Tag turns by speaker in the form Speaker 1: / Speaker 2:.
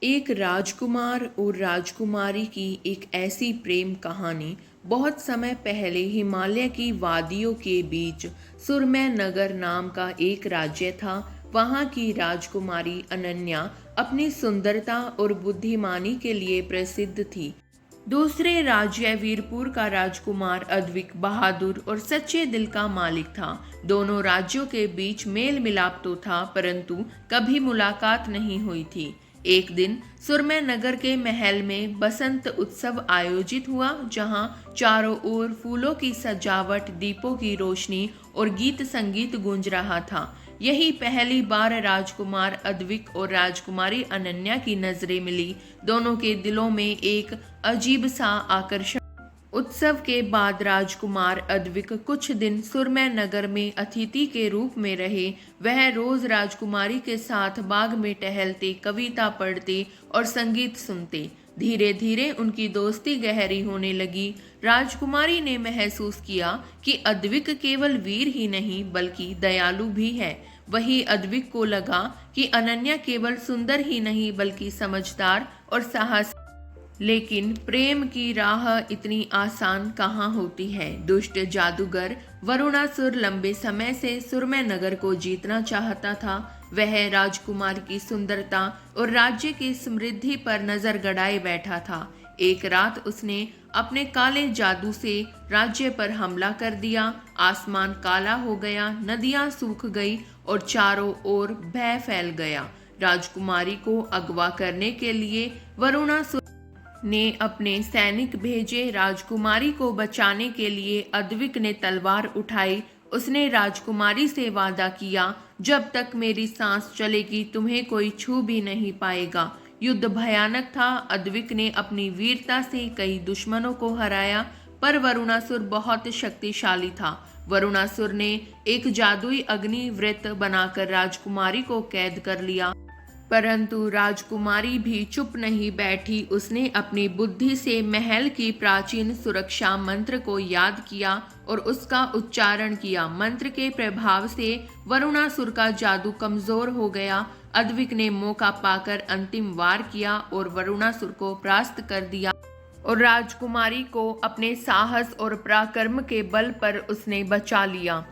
Speaker 1: एक राजकुमार और राजकुमारी की एक ऐसी प्रेम कहानी बहुत समय पहले हिमालय की वादियों के बीच सुरमय नगर नाम का एक राज्य था। वहाँ की राजकुमारी अनन्या अपनी सुंदरता और बुद्धिमानी के लिए प्रसिद्ध थी। दूसरे राज्य वीरपुर का राजकुमार अद्विक बहादुर और सच्चे दिल का मालिक था। दोनों राज्यों के बीच मेल मिलाप तो था, परंतु कभी मुलाकात नहीं हुई थी। एक दिन सुरमय नगर के महल में बसंत उत्सव आयोजित हुआ, जहां चारों ओर फूलों की सजावट, दीपों की रोशनी और गीत संगीत गूंज रहा था। यही पहली बार राजकुमार अद्विक और राजकुमारी अनन्या की नजरें मिली। दोनों के दिलों में एक अजीब सा आकर्षण। उत्सव के बाद राजकुमार अद्विक कुछ दिन सुरमय नगर में अतिथि के रूप में रहे। वह रोज राजकुमारी के साथ बाग में टहलते, कविता पढ़ते और संगीत सुनते। धीरे धीरे उनकी दोस्ती गहरी होने लगी। राजकुमारी ने महसूस किया कि अद्विक केवल वीर ही नहीं बल्कि दयालु भी है। वही अद्विक को लगा कि अनन्या केवल सुंदर ही नहीं बल्कि समझदार और साहसी। लेकिन प्रेम की राह इतनी आसान कहाँ होती है। दुष्ट जादूगर वरुणासुर लंबे समय से सुरमय नगर को जीतना चाहता था। वह राजकुमार की सुंदरता और राज्य की समृद्धि पर नजर गड़ाए बैठा था। एक रात उसने अपने काले जादू से राज्य पर हमला कर दिया। आसमान काला हो गया, नदियां सूख गई और चारों ओर भय फैल गया। राजकुमारी को अगवा करने के लिए वरुणासुर ने अपने सैनिक भेजे। राजकुमारी को बचाने के लिए अद्विक ने तलवार उठाई। उसने राजकुमारी से वादा किया, जब तक मेरी सांस चलेगी तुम्हें कोई छू भी नहीं पाएगा। युद्ध भयानक था। अद्विक ने अपनी वीरता से कई दुश्मनों को हराया, पर वरुणासुर बहुत शक्तिशाली था। वरुणासुर ने एक जादुई अग्नि वृत्त बनाकर राजकुमारी को कैद कर लिया। परंतु राजकुमारी भी चुप नहीं बैठी। उसने अपनी बुद्धि से महल की प्राचीन सुरक्षा मंत्र को याद किया और उसका उच्चारण किया। मंत्र के प्रभाव से वरुणासुर का जादू कमजोर हो गया। अद्विक ने मौका पाकर अंतिम वार किया और वरुणासुर को परास्त कर दिया और राजकुमारी को अपने साहस और पराक्रम के बल पर उसने बचा लिया।